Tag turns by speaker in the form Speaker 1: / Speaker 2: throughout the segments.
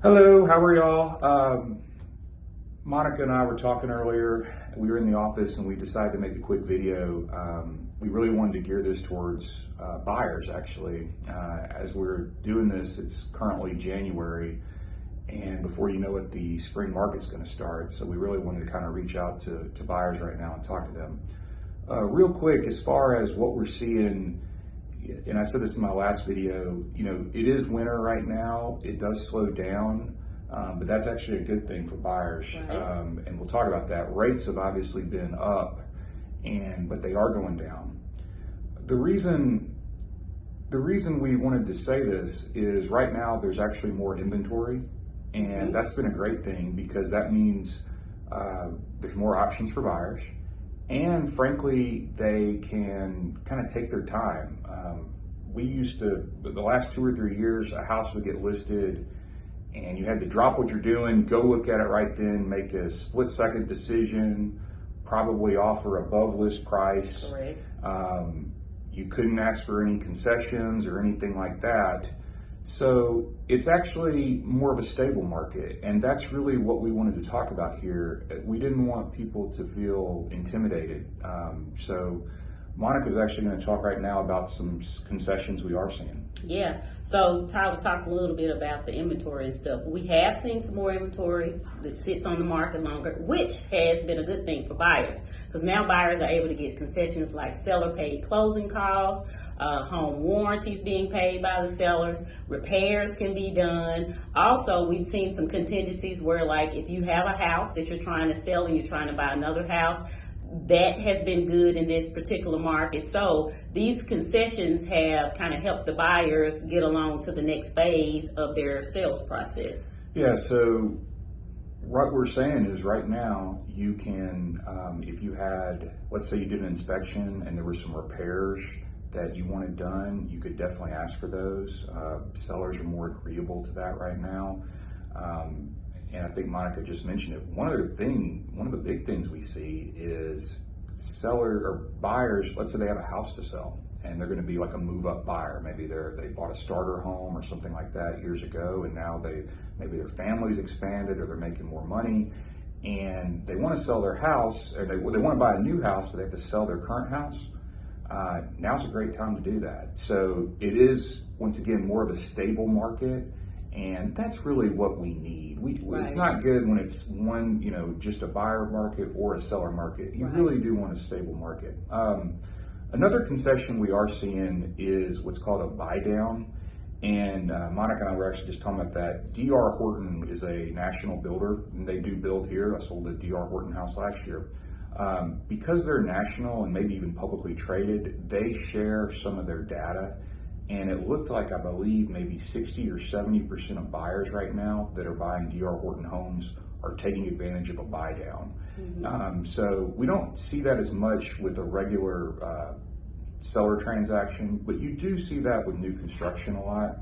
Speaker 1: Hello, how are y'all? Monica and I were talking earlier. We were in the office and we decided to make a quick video. We really wanted to gear this towards buyers, actually. As we're doing this, it's currently January, and before you know it, the spring market's going to start. So we really wanted to kind of reach out to buyers right now and talk to them. Real quick, as far as what we're seeing, and I said this in my last video, it is winter right now. It does slow down, but that's actually a good thing for buyers.
Speaker 2: Right.
Speaker 1: And we'll talk about that. Rates have obviously been up, but they are going down. The reason we wanted to say this is right now there's actually more inventory, and that's been a great thing because that means there's more options for buyers. And frankly, they can kind of take their time. We used to, the last 2 or 3 years, a house would get listed and you had to drop what you're doing, go look at it right then, make a split-second decision, probably offer above list price.
Speaker 2: Correct.
Speaker 1: You couldn't ask for any concessions or anything like that. So it's actually more of a stable market, and that's really what we wanted to talk about here. We didn't want people to feel intimidated. So Monica's actually going to talk right now about some concessions we are seeing.
Speaker 2: Yeah. So Ty was talking a little bit about the inventory and stuff. We have seen some more inventory that sits on the market longer, which has been a good thing for buyers because now buyers are able to get concessions like seller paid closing costs, home warranties being paid by the sellers, repairs can be done. Also, we've seen some contingencies where, like, if you have a house that you're trying to sell and you're trying to buy another house, that has been good in this particular market. So these concessions have kind of helped the buyers get along to the next phase of their sales process.
Speaker 1: Yeah, so what we're saying is right now you can, if you had, let's say you did an inspection and there were some repairs that you wanted done, you could definitely ask for those. Sellers are more agreeable to that right now. And I think Monica just mentioned it. One of the big things we see is buyers, let's say they have a house to sell and they're going to be like a move-up buyer. Maybe they bought a starter home or something like that years ago, and now maybe their family's expanded or they're making more money, and they want to sell their house, or they want to buy a new house, but they have to sell their current house. Now's a great time to do that. So it is, once again, more of a stable market, and that's really what we need.
Speaker 2: Right.
Speaker 1: It's not good when it's one, just a buyer market or a seller market. You really do want a stable market. Another concession we are seeing is what's called a buy down. And Monica and I were actually just talking about that. D.R. Horton is a national builder, and they do build here. I sold a D.R. Horton house last year. Because they're national and maybe even publicly traded, they share some of their data. And it looked like, I believe, maybe 60 or 70% of buyers right now that are buying D.R. Horton homes are taking advantage of a buy down. So we don't see that as much with a regular seller transaction, but you do see that with new construction a lot.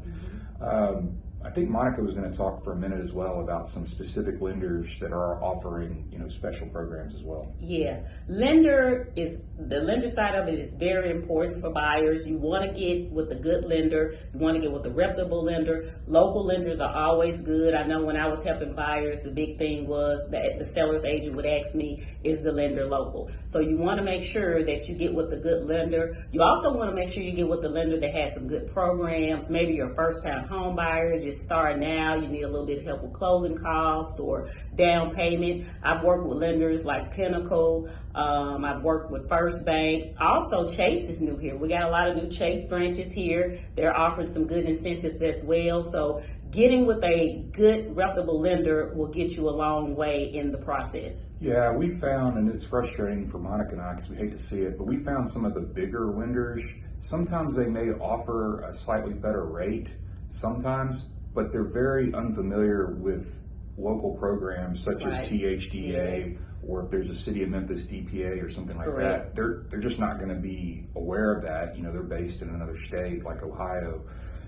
Speaker 1: I think Monica was going to talk for a minute as well about some specific lenders that are offering, special programs as well.
Speaker 2: Yeah, the lender side of it is very important for buyers. You want to get with a good lender. You want to get with a reputable lender. Local lenders are always good. I know when I was helping buyers, the big thing was that the seller's agent would ask me, is the lender local? So you want to make sure that you get with a good lender. You also want to make sure you get with the lender that has some good programs. Maybe you're a first-time home buyer, just starting out, you need a little bit of help with closing costs or down payment. I've worked with lenders like Pinnacle. I've worked with First Bank. Also, Chase is new here. We got a lot of new Chase branches here. They're offering some good incentives as well. So getting with a good, reputable lender will get you a long way in the process.
Speaker 1: Yeah, we found, and it's frustrating for Monica and I because we hate to see it, but we found some of the bigger lenders, sometimes they may offer a slightly better rate, sometimes, but they're very unfamiliar with local programs such as THDA, or if there's a City of Memphis DPA or something like that. They're just not going to be aware of that. They're based in another state like Ohio,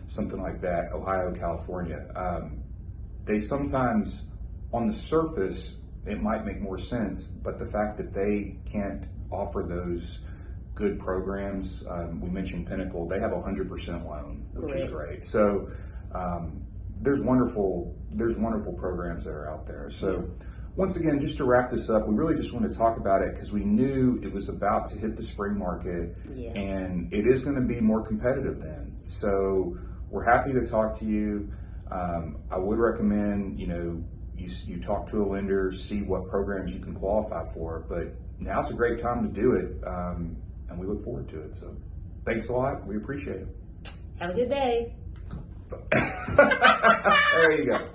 Speaker 1: something like that, Ohio, California. They sometimes, on the surface, it might make more sense, but the fact that they can't offer those good programs, we mentioned Pinnacle, they have a 100% loan, which is great. So there's wonderful programs that are out there. So once again, just to wrap this up, we really just want to talk about it because we knew it was about to hit the spring market, and it is going to be more competitive then. So we're happy to talk to you. I would recommend, you talk to a lender, see what programs you can qualify for, but now's a great time to do it, and we look forward to it. So thanks a lot. We appreciate it.
Speaker 2: Have a good day.
Speaker 1: There you go.